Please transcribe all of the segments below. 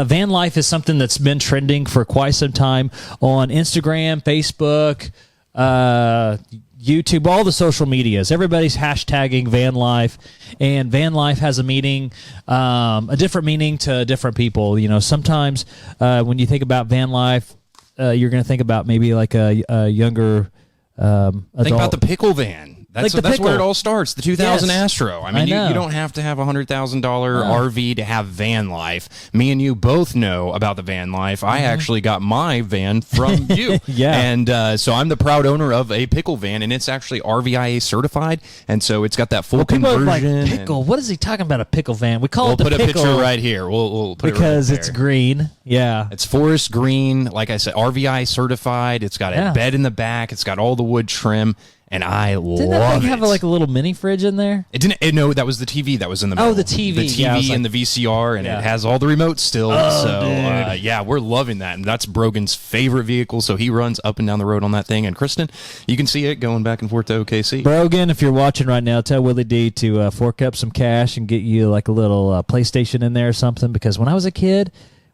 Van life is something that's been trending for quite some time on Instagram, Facebook, YouTube, all the social medias. Everybody's hashtagging van life, and van life has a meaning, a different meaning to different people. You know, sometimes when you think about van life, you're going to think about maybe like a younger adult. Think about the pickle van. That's where it all starts. The 2000 Yes. Astro. I mean, you don't have to have a $100,000 RV to have van life. Me and you both know about the van life. I actually got my van from you. Yeah. And so I'm the proud owner of a pickle van, and it's actually RVIA certified. And so it's got that full People are conversion. like, pickle? What is he talking about, a pickle van? We call We'll it the put a pickle picture right here. We'll put because it right it's there. green. Yeah. It's forest green. Like I said, RVI certified. It's got a bed in the back. It's got all the wood trim. And I love it. Didn't that thing have like a little mini fridge in there? It didn't. No, that was the TV that was in the middle. Oh, the TV. The TV Yeah, I was and like- the VCR, and Yeah. it has all the remotes still. Oh, so, dude. yeah, we're loving that. And that's Brogan's favorite vehicle, so he runs up and down the road on that thing. And Kristen, you can see it going back and forth to OKC. Brogan, if you're watching right now, tell Willie D to fork up some cash and get you like a little PlayStation in there or something. Because when I was a kid,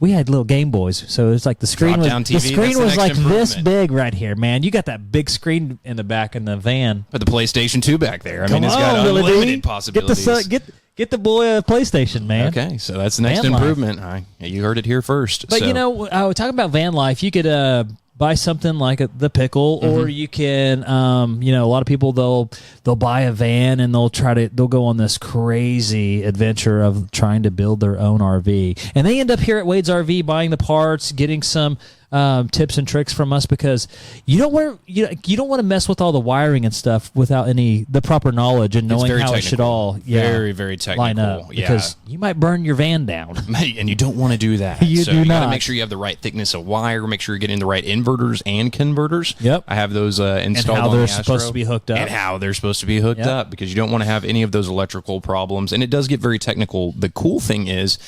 we had little Game Boys, so it's like the screen was Drop-down TV, the screen that's the was next like this improvement. big right here, man. You got that big screen in the back in the van. But the PlayStation 2 back there. I mean, Come it's got on, Willie D. unlimited possibilities. Get the boy a PlayStation, man. Okay, so that's the next Van life. improvement. You heard it here first. But so. you know, talking about van life, you could buy something like the pickle, or you can, you know, a lot of people they'll buy a van and they'll go on this crazy adventure of trying to build their own RV, and they end up here at Wade's RV buying the parts, getting some tips and tricks from us, because you don't want to mess with all the wiring and stuff without the proper knowledge and knowing how it should all very, very technical line up, because you might burn your van down. And you don't want to do that. You so do you got to not. make sure you have the right thickness of wire. Make sure you're getting the right inverters and converters. Yep. I have those installed how on they're the Astro. supposed to be hooked up. And how they're supposed to be hooked Yep. up, because you don't want to have any of those electrical problems. And it does get very technical. The cool thing is,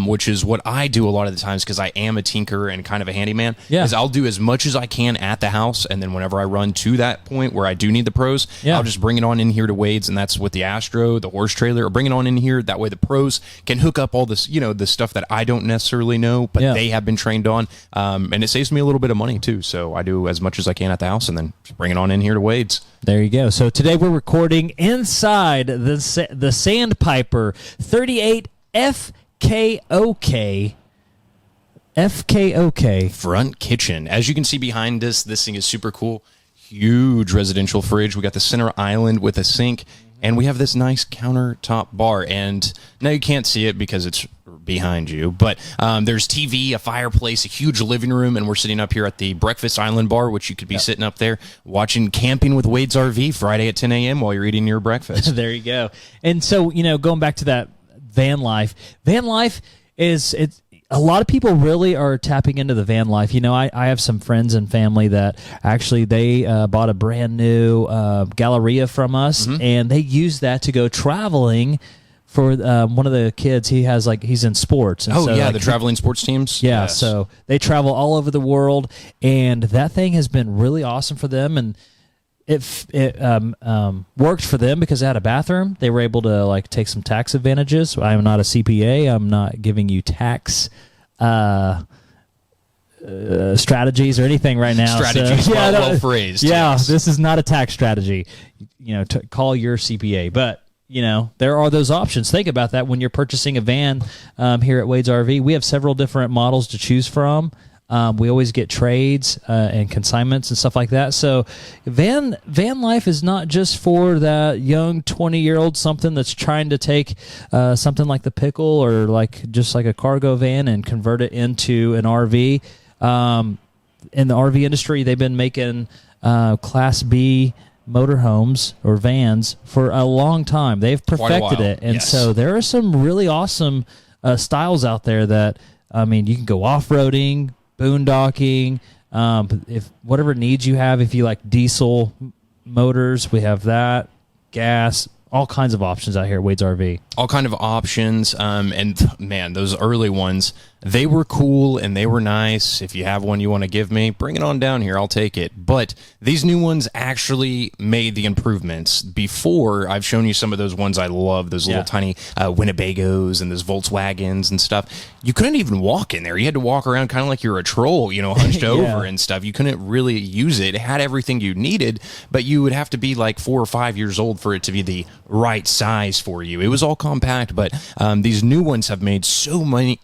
which is what I do a lot of the times, because I am a tinkerer and kind of a handyman, is I'll do as much as I can at the house, and then whenever I run to that point where I do need the pros, I'll just bring it on in here to Wade's, and that's with the Astro, the horse trailer, or bring it on in here. That way the pros can hook up all this, the stuff that I don't necessarily know, but they have been trained on, and it saves me a little bit of money too. So I do as much as I can at the house, and then just bring it on in here to Wade's. There you go. So today we're recording inside the Sandpiper 38 FKOK. Front kitchen. As you can see behind us, this thing is super cool. Huge residential fridge. We got the center island with a sink, and we have this nice countertop bar. And now you can't see it because it's behind you, but there's TV, a fireplace, a huge living room, and we're sitting up here at the breakfast island bar, which you could be sitting up there watching Camping with Wade's RV Friday at 10 a.m. while you're eating your breakfast. There you go. And so, going back to that van life is a lot of people really are tapping into the van life. I have some friends and family that actually they bought a brand new Galleria from us, and they use that to go traveling for one of the kids. He's in sports. And the traveling sports teams. Yeah, Yes. so they travel all over the world, and that thing has been really awesome for them, and it worked for them because it had a bathroom. They were able to take some tax advantages. I'm not a CPA. I'm not giving you tax strategies or anything right now. Strategies, well phrased. Yeah, yes. This is not a tax strategy. To call your CPA, but there are those options. Think about that when you're purchasing a van here at Wade's RV. We have several different models to choose from. We always get trades and consignments and stuff like that. So van life is not just for that young 20-year-old something that's trying to take something like the pickle or just like a cargo van and convert it into an RV. In the RV industry, they've been making Class B motorhomes or vans for a long time. They've perfected it. And so there are some really awesome styles out there that, you can go off-roading, boondocking, if whatever needs you have. If you like diesel motors, we have that, gas, all kinds of options out here at Wade's RV. All kind of options, and man, those early ones, They were cool and they were nice. If you have one you want to give me, bring it on down here. I'll take it. But these new ones actually made the improvements. Before, I've shown you some of those ones I love, those little tiny Winnebagos and those Volkswagens and stuff. You couldn't even walk in there. You had to walk around kind of like you're a troll, hunched over and stuff. You couldn't really use it. It had everything you needed, but you would have to be like 4 or 5 years old for it to be the right size for you. It was all compact, but these new ones have made so many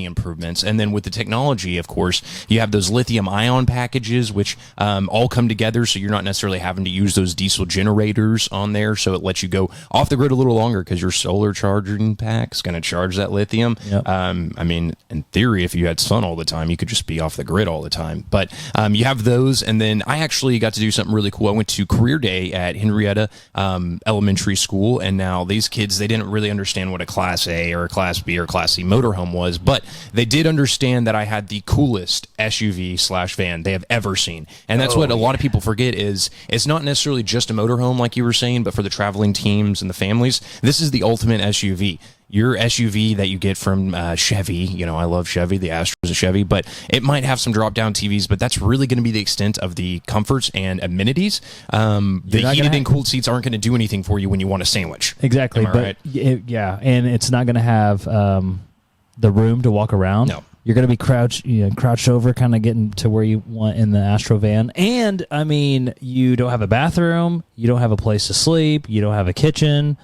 improvements. And then with the technology, of course, you have those lithium ion packages, which all come together, so you're not necessarily having to use those diesel generators on there, so it lets you go off the grid a little longer because your solar charging pack's going to charge that lithium. I mean, in theory, if you had sun all the time, you could just be off the grid all the time. But you have those, and then I actually got to do something really cool. I went to career day at Henrietta Elementary School, and now these kids, they didn't really understand what a Class A or a Class B or Class C motorhome was, but they did understand that I had the coolest SUV/van they have ever seen. And that's what a lot of people forget is it's not necessarily just a motorhome like you were saying, but for the traveling teams and the families, this is the ultimate SUV. Your SUV that you get from Chevy, I love Chevy, the Astra is a Chevy, but it might have some drop-down TVs, but that's really going to be the extent of the comforts and amenities. The heated and cooled seats aren't going to do anything for you when you want a sandwich. Exactly, but and it's not going to have the room to walk around. No. You're going to be crouched over, kind of getting to where you want in the Astro van. And, I mean, you don't have a bathroom. You don't have a place to sleep. You don't have a kitchen.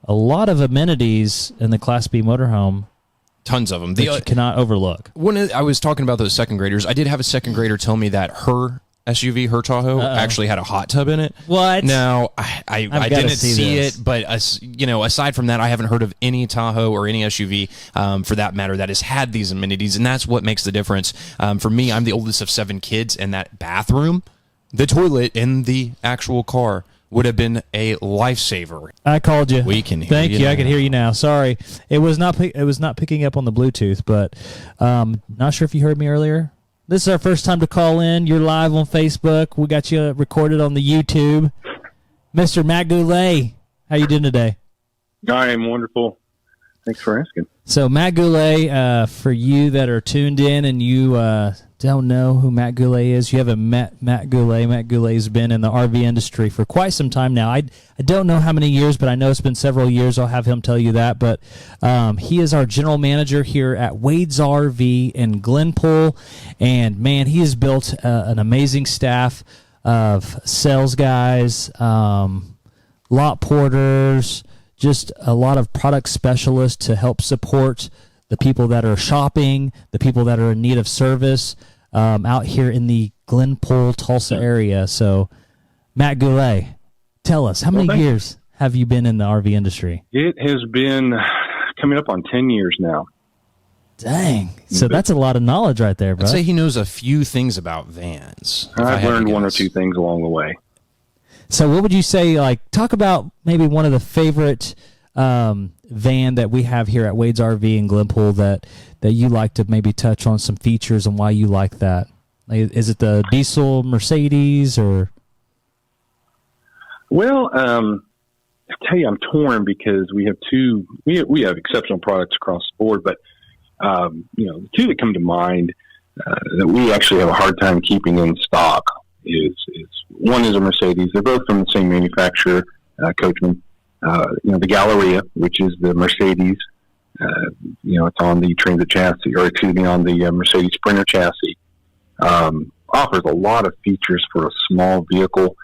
A lot of amenities in the Class B motorhome. Tons of them. That you cannot overlook. When I was talking about those second graders, I did have a second grader tell me that her SUV, her Tahoe, actually had a hot tub in it. What? Now, I didn't see it, but aside from that, I haven't heard of any Tahoe or any SUV, for that matter, that has had these amenities, and that's what makes the difference. For me, I'm the oldest of 7 kids, and that bathroom, the toilet in the actual car would have been a lifesaver. I called you. We can hear Thank you. now. I can hear you now. Sorry, it was not picking up on the Bluetooth, but not sure if you heard me earlier. This is our first time to call in. You're live on Facebook. We got you recorded on the YouTube. Mr. Matt Goulet, how you doing today? I am wonderful. Thanks for asking. So Matt Goulet, for you that are tuned in and you don't know who Matt Goulet is, you haven't met Matt Goulet. Matt Goulet's been in the RV industry for quite some time now. I don't know how many years, but I know it's been several years. I'll have him tell you that. But he is our general manager here at Wade's RV in Glenpool. And, man, he has built an amazing staff of sales guys, lot porters, just a lot of product specialists to help support the people that are shopping, the people that are in need of service out here in the Glenpool, Tulsa area. So, Matt Goulet, tell us, how many years have you been in the RV industry? It has been coming up on 10 years now. Dang. So that's a lot of knowledge right there, bro. I'd say he knows a few things about vans. I've learned one or two things along the way. So what would you say, talk about maybe one of the favorite van that we have here at Wade's RV in Glenpool that you like to maybe touch on some features and why you like that? Is it the diesel Mercedes or? Well, I tell you, I'm torn because we have we have exceptional products across the board, but the two that come to mind that we actually have a hard time keeping in stock is one is a Mercedes. They're both from the same manufacturer, Coachman. The Galleria, which is the Mercedes, it's on the Transit chassis, or excuse me, on the Mercedes Sprinter chassis. Offers a lot of features for a small vehicle.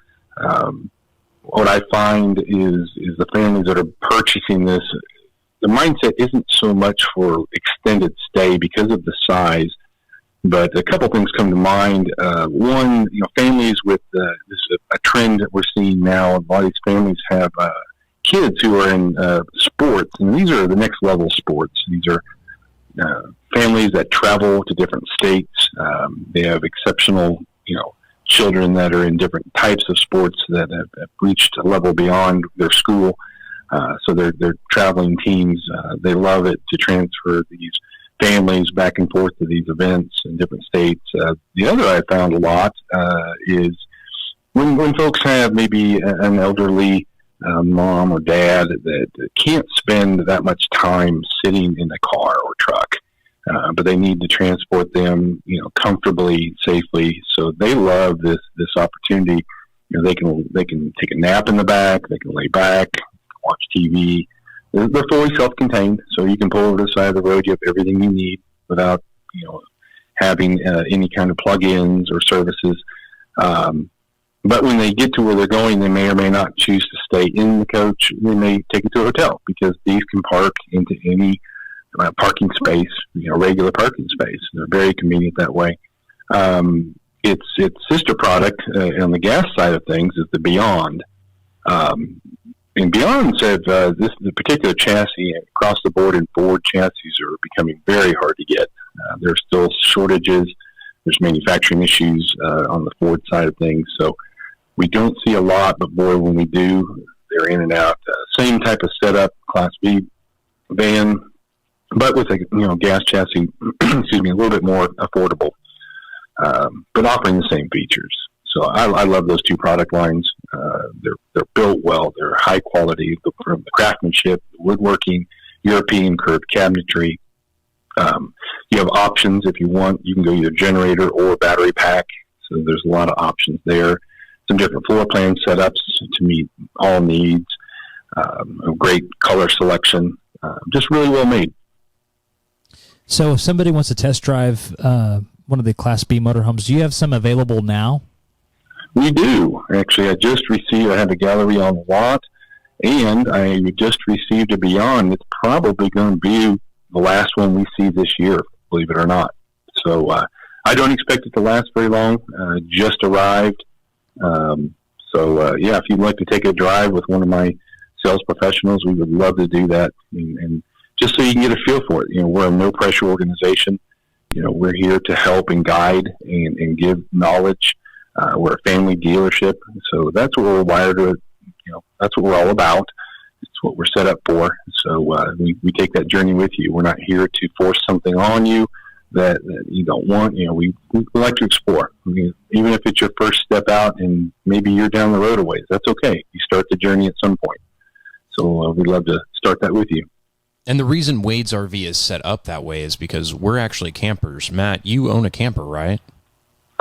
What I find is the families that are purchasing this, the mindset isn't so much for extended stay because of the size, but a couple things come to mind. One, families with this is a trend that we're seeing now. A lot of these families have kids who are in sports, and these are the next level sports. These are families that travel to different states. They have exceptional, children that are in different types of sports that have reached a level beyond their school. So they're traveling teams. They love it to transfer these families back and forth to these events in different states. The other I found a lot is when folks have maybe an elderly mom or dad that can't spend that much time sitting in a car or truck. but they need to transport them, comfortably, safely. So they love this opportunity. They can take a nap in the back, they can lay back, watch TV. They're fully self-contained, so you can pull over to the side of the road. You have everything you need without, having any kind of plug-ins or services. But when they get to where they're going, they may or may not choose to stay in the coach. They may take it to a hotel because these can park into any parking space, regular parking space. They're very convenient that way. Its sister product on the gas side of things is the Beyond. And Beyond said the particular chassis across the board in Ford chassis are becoming very hard to get. There's still shortages. There's manufacturing issues on the Ford side of things. So we don't see a lot, but boy, when we do, they're in and out. Same type of setup, Class B van, but with a gas chassis, excuse me, a little bit more affordable, but offering the same features. So I love those two product lines. They're built well. They're high quality from the craftsmanship, the woodworking, European curved cabinetry. You have options if you want. You can go either generator or battery pack. So there's a lot of options there. Some different floor plan setups to meet all needs. A great color selection. Just really well made. So if somebody wants to test drive one of the Class B motorhomes, do you have some available now? We do. Actually, I have a gallery on the lot, and I just received a Beyond. It's probably going to be the last one we see this year, believe it or not. So I don't expect it to last very long. Just arrived. If you'd like to take a drive with one of my sales professionals, we would love to do that. And just so you can get a feel for it. We're a no-pressure organization. We're here to help and guide and give knowledge. We're a family dealership, so that's what we're wired to. That's what we're all about. It's what we're set up for. So we take that journey with you. We're not here to force something on you that you don't want. We like to explore. Even if it's your first step out and maybe you're down the road a ways, that's okay. You start the journey at some point. So we'd love to start that with you. And the reason Wade's RV is set up that way is because we're actually campers. Matt, you own a camper, right?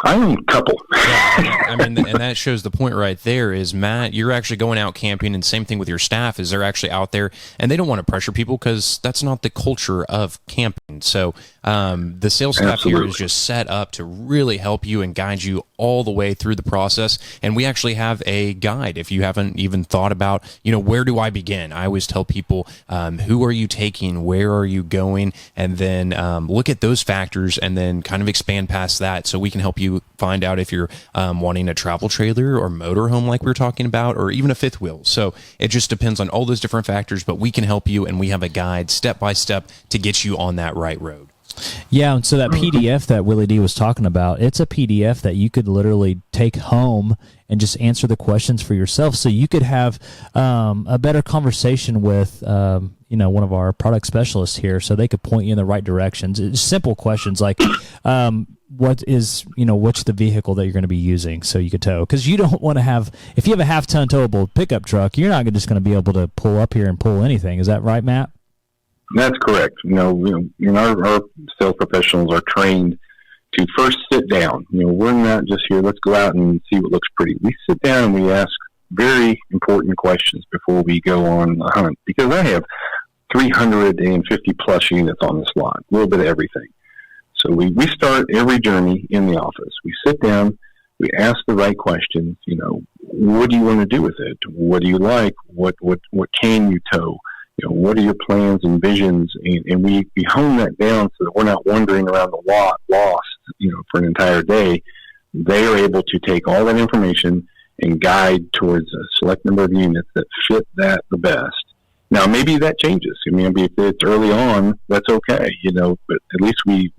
I own a couple. Yeah, and that shows the point right there is, Matt, you're actually going out camping, and same thing with your staff is they're actually out there, and they don't want to pressure people because that's not the culture of camping. So the sales staff here is just set up to really help you and guide you all the way through the process. And we actually have a guide if you haven't even thought about, where do I begin? I always tell people, who are you taking? Where are you going? And then look at those factors and then kind of expand past that so we can help you find out if you're wanting a travel trailer or motorhome like we were talking about, or even a fifth wheel. So it just depends on all those different factors, but we can help you, and we have a guide step by step to get you on that right road. Yeah, and so that PDF that Willie D was talking about, it's a PDF that you could literally take home and just answer the questions for yourself, so you could have a better conversation with one of our product specialists here, so they could point you in the right directions. It's simple questions like what's the vehicle that you're going to be using so you could tow, because you don't want to have, if you have a half-ton towable pickup truck, you're not just going to be able to pull up here and pull anything. Is that right, Matt? That's correct. Our sales professionals are trained to first sit down. We're not just here, let's go out and see what looks pretty. We sit down and we ask very important questions before we go on a hunt, because I have 350 plus units on this lot, a little bit of everything. So we start every journey in the office. We sit down, we ask the right questions. What do you want to do with it? What do you like? What can you tow? What are your plans and visions? And we hone that down so that we're not wandering around the lot lost, for an entire day. They are able to take all that information and guide towards a select number of units that fit that the best. Now, maybe that changes. Maybe if it's early on, that's okay, but at least we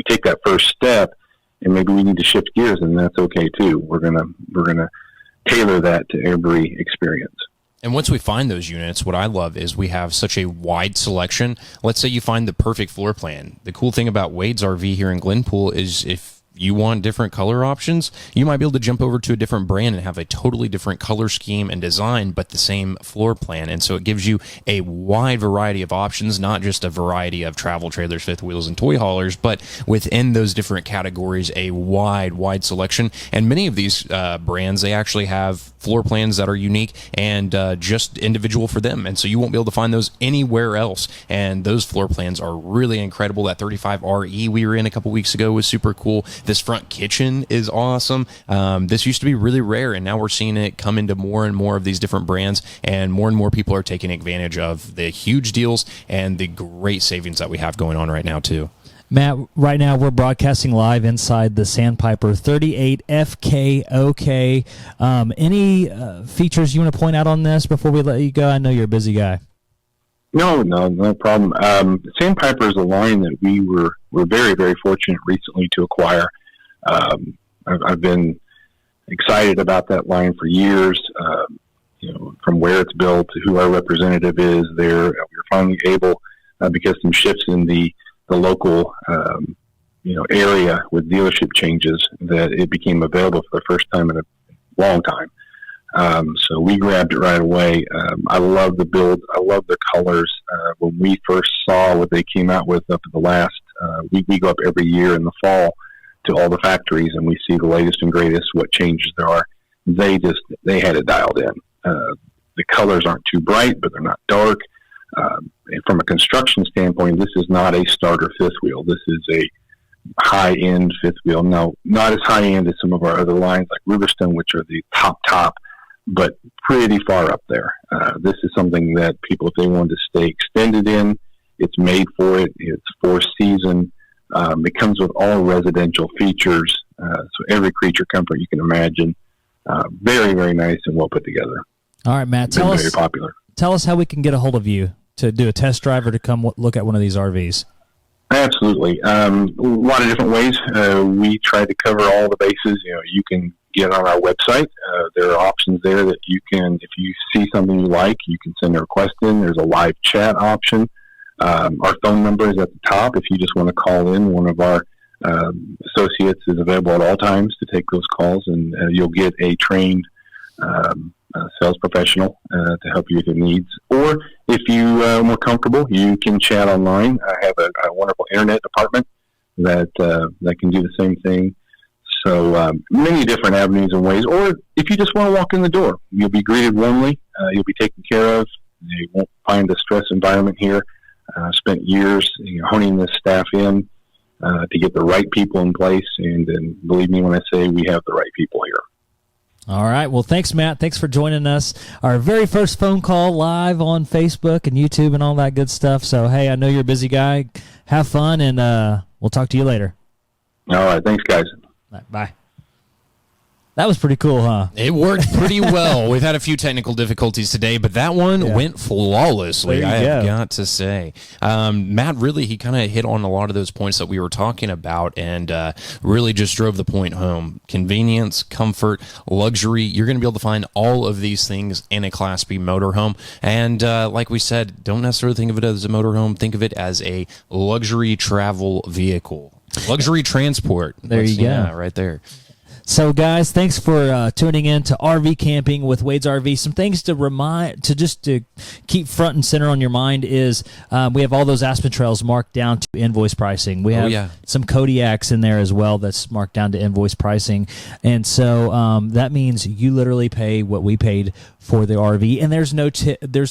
take that first step, and maybe we need to shift gears, and that's okay too. We're gonna tailor that to every experience. And once we find those units, what I love is we have such a wide selection. Let's say you find the perfect floor plan. The cool thing about Wade's RV here in Glenpool is if you want different color options, you might be able to jump over to a different brand and have a totally different color scheme and design, but the same floor plan. And so it gives you a wide variety of options, not just a variety of travel trailers, fifth wheels, and toy haulers, but within those different categories, a wide selection. And many of these brands, they actually have floor plans that are unique and just individual for them. And so you won't be able to find those anywhere else. And those floor plans are really incredible. That 35RE we were in a couple weeks ago was super cool. This front kitchen is awesome. This used to be really rare, and now we're seeing it come into more and more of these different brands, and more people are taking advantage of the huge deals and the great savings that we have going on right now, too. Matt, right now we're broadcasting live inside the Sandpiper 38 FKOK. Any features you want to point out on this before we let you go? I know you're a busy guy. No problem. Sandpiper is a line that we were very, very fortunate recently to acquire. I've been excited about that line for years. From where it's built to who our representative is there, we were finally able, because some shifts in the local, area with dealership changes, that it became available for the first time in a long time. So we grabbed it right away. I love the build. I love the colors. When we first saw what they came out with up at the last, we go up every year in the fall to all the factories, and we see the latest and greatest, what changes there are. They had it dialed in. The colors aren't too bright, but they're not dark. And from a construction standpoint, this is not a starter fifth wheel. This is a high-end fifth wheel. No, not as high-end as some of our other lines like Riverstone, which are the top, but pretty far up there. This is something that people, if they wanted to stay extended in, it's made for it. It's four-season. It comes with all residential features, so every creature comfort you can imagine. Very, very nice and well put together. All right, Matt, very popular. Tell us how we can get a hold of you to do a test drive or to come look at one of these RVs. Absolutely. A lot of different ways. We try to cover all the bases. You can get on our website. There are options there that you can, if you see something you like, you can send a request in. There's a live chat option. Our phone number is at the top. If you just want to call in, one of our associates is available at all times to take those calls, and you'll get a trained sales professional to help you with your needs. Or if you are more comfortable, you can chat online. I have a wonderful internet department that can do the same thing. So many different avenues and ways. Or if you just want to walk in the door, you'll be greeted warmly. You'll be taken care of. You won't find a stress environment here. Spent years honing this staff in to get the right people in place. And believe me when I say we have the right people here. All right. Well, thanks, Matt. Thanks for joining us. Our very first phone call live on Facebook and YouTube and all that good stuff. So, hey, I know you're a busy guy. Have fun, and we'll talk to you later. All right. Thanks, guys. All right, bye. That was pretty cool, huh? It worked pretty well. We've had a few technical difficulties today, but that one went flawlessly, I have got to say. Matt, really, he kind of hit on a lot of those points that we were talking about and really just drove the point home. Convenience, comfort, luxury. You're going to be able to find all of these things in a Class B motorhome. And like we said, don't necessarily think of it as a motorhome. Think of it as a luxury travel vehicle. Luxury transport. There you go. Yeah, right there. So, guys, thanks for tuning in to RV Camping with Wade's RV. Some things to keep front and center on your mind is we have all those Aspen Trails marked down to invoice pricing. We have some Kodiaks in there as well that's marked down to invoice pricing. And so that means you literally pay what we paid for the RV, and there's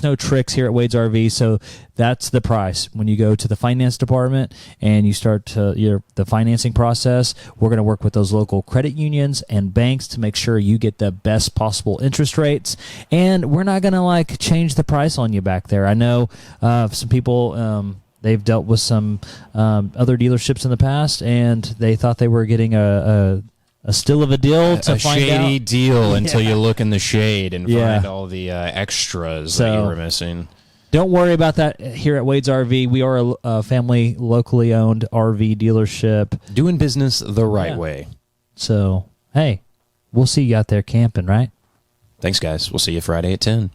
no tricks here at Wade's RV. So that's the price. When you go to the finance department and you start the financing process, we're going to work with those local credit unions and banks to make sure you get the best possible interest rates. And we're not going to change the price on you back there. I know some people. They've dealt with some other dealerships in the past, and they thought they were getting a still of a deal to find out. A shady deal until you look in the shade and find all the extras that you were missing. Don't worry about that here at Wade's RV. We are a family, locally owned RV dealership. Doing business the right way. So, hey, we'll see you out there camping, right? Thanks, guys. We'll see you Friday at 10.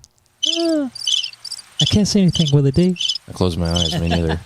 I can't see anything, Willy D. I closed my eyes. Me neither.